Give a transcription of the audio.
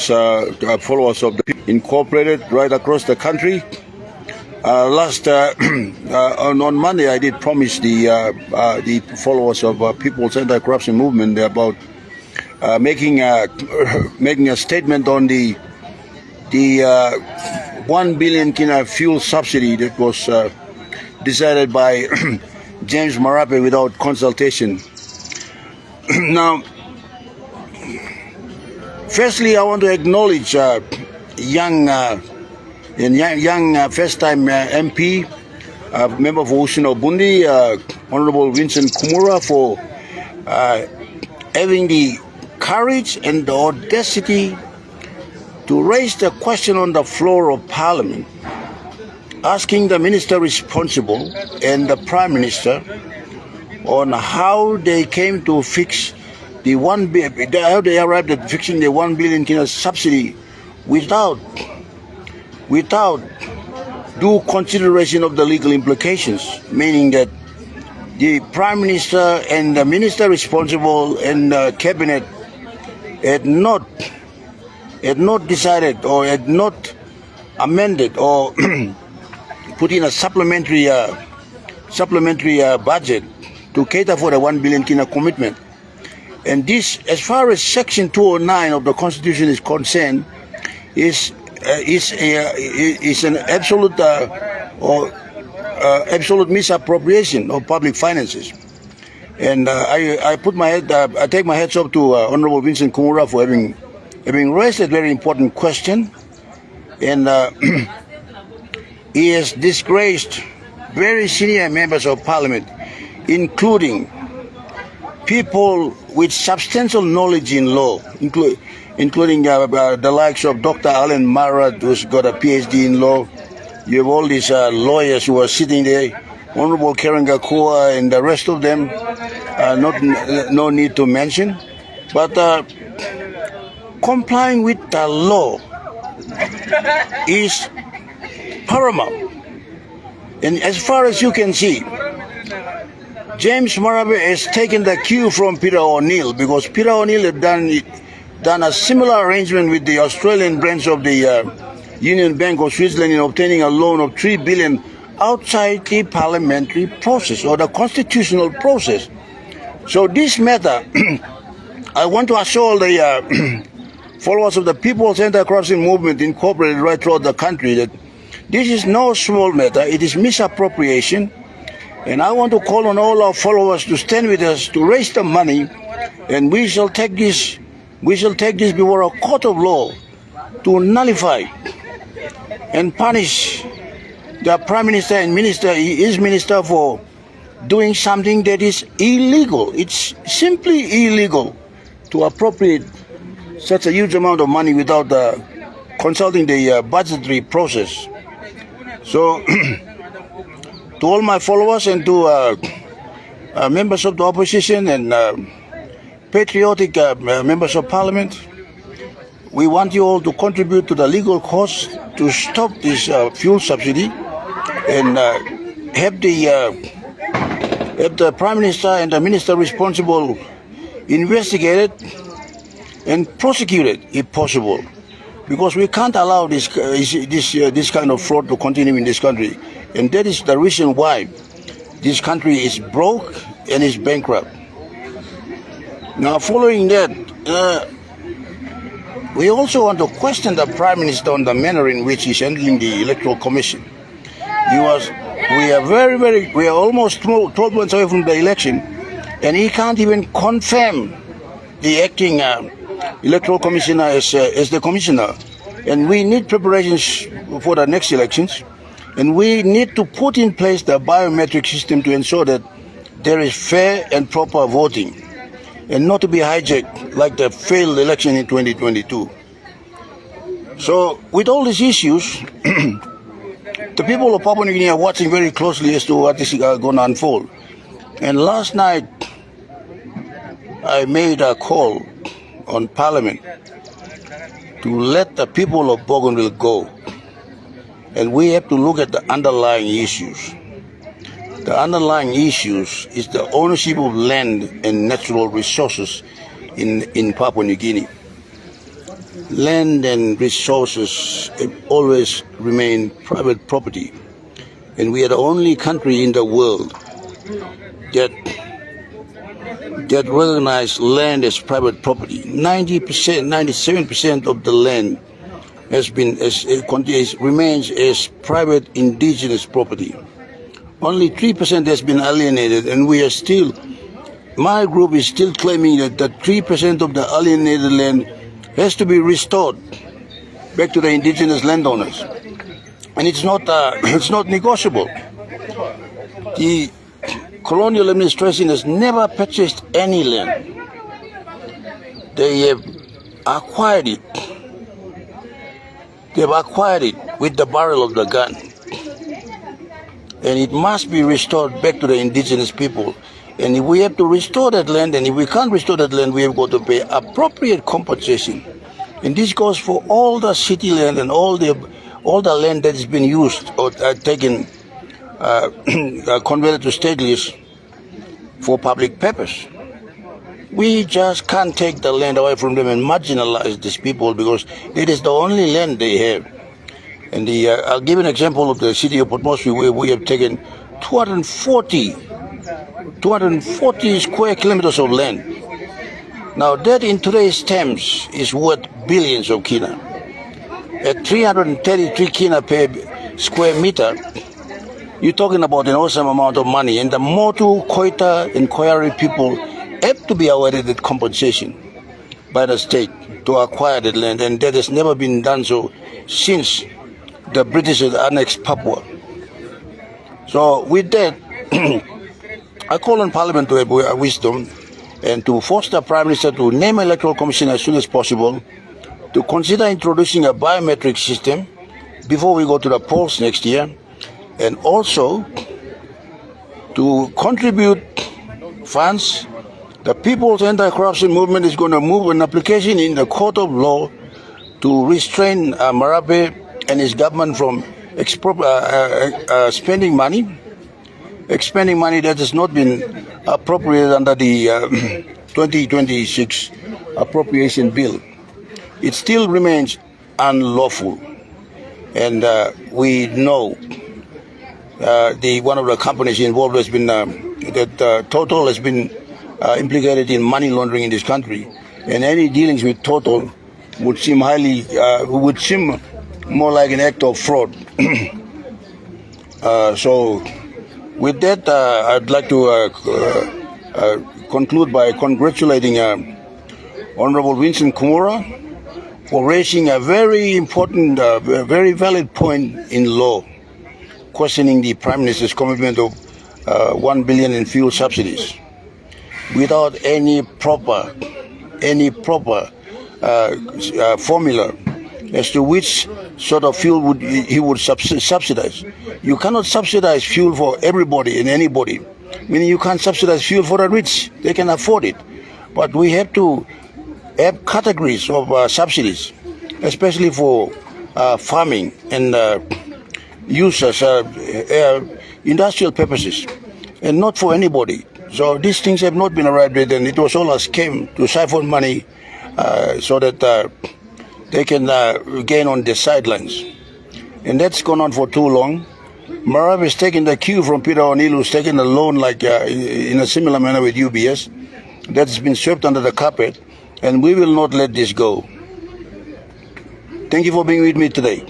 followers of the people incorporated right across the country. On Monday, I did promise the followers of People's Anti-Corruption Movement about making a statement on the 1 billion kina fuel subsidy that was decided by James Marape without consultation. Now, firstly, I want to acknowledge young first-time MP, member for Ushino Bundi, Honorable Vincent Kumura, for having the courage and the audacity to raise the question on the floor of Parliament, asking the minister responsible and the Prime Minister on how they came to fix how they arrived at fixing the 1 billion kina subsidy without due consideration of the legal implications, meaning that the Prime Minister and the Minister responsible and the Cabinet had not decided or had not amended or put in a supplementary budget to cater for the 1 billion kina commitment. And this, as far as Section 209 of the Constitution is concerned, is an absolute absolute misappropriation of public finances. And I take my hats off to Honorable Vincent Kumura for having raised a very important question. And he has disgraced very senior members of Parliament, including people with substantial knowledge in law, including the likes of Dr. Alan Marad, who's got a PhD in law. You have all these lawyers who are sitting there, Honorable Kerenga Kua and the rest of them, no need to mention. But complying with the law is paramount. And as far as you can see, James Marape has taken the cue from Peter O'Neill, because Peter O'Neill had done a similar arrangement with the Australian branch of the Union Bank of Switzerland in obtaining a loan of $3 billion outside the parliamentary process or the constitutional process. So this matter, I want to assure the followers of the People's Anti-Corruption Movement incorporated right throughout the country that this is no small matter. It is misappropriation. And I want to call on all our followers to stand with us to raise the money, and we shall take this before a court of law to nullify and punish the Prime Minister and his minister for doing something that is illegal. It's simply illegal to appropriate such a huge amount of money without consulting the budgetary process. So to all my followers and to members of the opposition and patriotic members of Parliament, we want you all to contribute to the legal cause to stop this fuel subsidy and have the Prime Minister and the Minister responsible investigated and prosecuted if possible, because we can't allow this kind of fraud to continue in this country. And that is the reason why this country is broke and is bankrupt. Now, following that, we also want to question the Prime Minister on the manner in which he's handling the Electoral Commission. We are almost 12 months away from the election, and he can't even confirm the acting Electoral Commissioner as the commissioner. And we need preparations for the next elections. And we need to put in place the biometric system to ensure that there is fair and proper voting and not to be hijacked like the failed election in 2022. So with all these issues, the people of Papua New Guinea are watching very closely as to what is going to unfold. And last night, I made a call on Parliament to let the people of Bougainville go. And we have to look at the underlying issues. The underlying issues is the ownership of land and natural resources in Papua New Guinea. land and resources always remain private property. And we are the only country in the world that recognize land as private property. 90%, 97% of the land remains as private indigenous property. Only 3% has been alienated, and we are still, my group is still claiming that the 3% of the alienated land has to be restored back to the indigenous landowners. And it's not negotiable. The colonial administration has never purchased any land. They have acquired it. They've acquired it with the barrel of the gun. And it must be restored back to the indigenous people. And if we have to restore that land, and if we can't restore that land, we have got to pay appropriate compensation. And this goes for all the city land and all the land that has been used or taken, converted to state lease for public purpose. We just can't take the land away from them and marginalize these people because it is the only land they have. And I'll give an example of the city of Port Moresby, where we have taken 240 square kilometers of land. Now that in today's terms is worth billions of kina. At 333 kina per square meter, you're talking about an awesome amount of money. And the Motu, Koita, and Koyari people have to be awarded compensation by the state to acquire that land. And that has never been done so since the British had annexed Papua. So with that, I call on Parliament to have wisdom and to force the Prime Minister to name an electoral commission as soon as possible, to consider introducing a biometric system before we go to the polls next year, and also to contribute funds. The People's Anti-Corruption Movement is going to move an application in the court of law to restrain Marape and his government from spending money that has not been appropriated under the 2026 appropriation bill. It still remains unlawful, and we know one of the companies involved has been Total has been implicated in money laundering in this country, and any dealings with Total would seem more like an act of fraud. So with that, I'd like to conclude by congratulating Honorable Vincent Kumura for raising a very important, very valid point in law, questioning the Prime Minister's commitment of 1 billion in fuel subsidies without any proper formula as to which sort of fuel he would subsidize. You cannot subsidize fuel for everybody and anybody. Meaning you can't subsidize fuel for the rich. They can afford it. But we have to have categories of subsidies, especially for farming and use as industrial purposes, and not for anybody. So these things have not been arrived at, and it was all a scheme to siphon money so that they can gain on the sidelines. And that's gone on for too long. Marab is taking the cue from Peter O'Neill, who's taken a loan like in a similar manner with UBS. That's been swept under the carpet, and we will not let this go. Thank you for being with me today.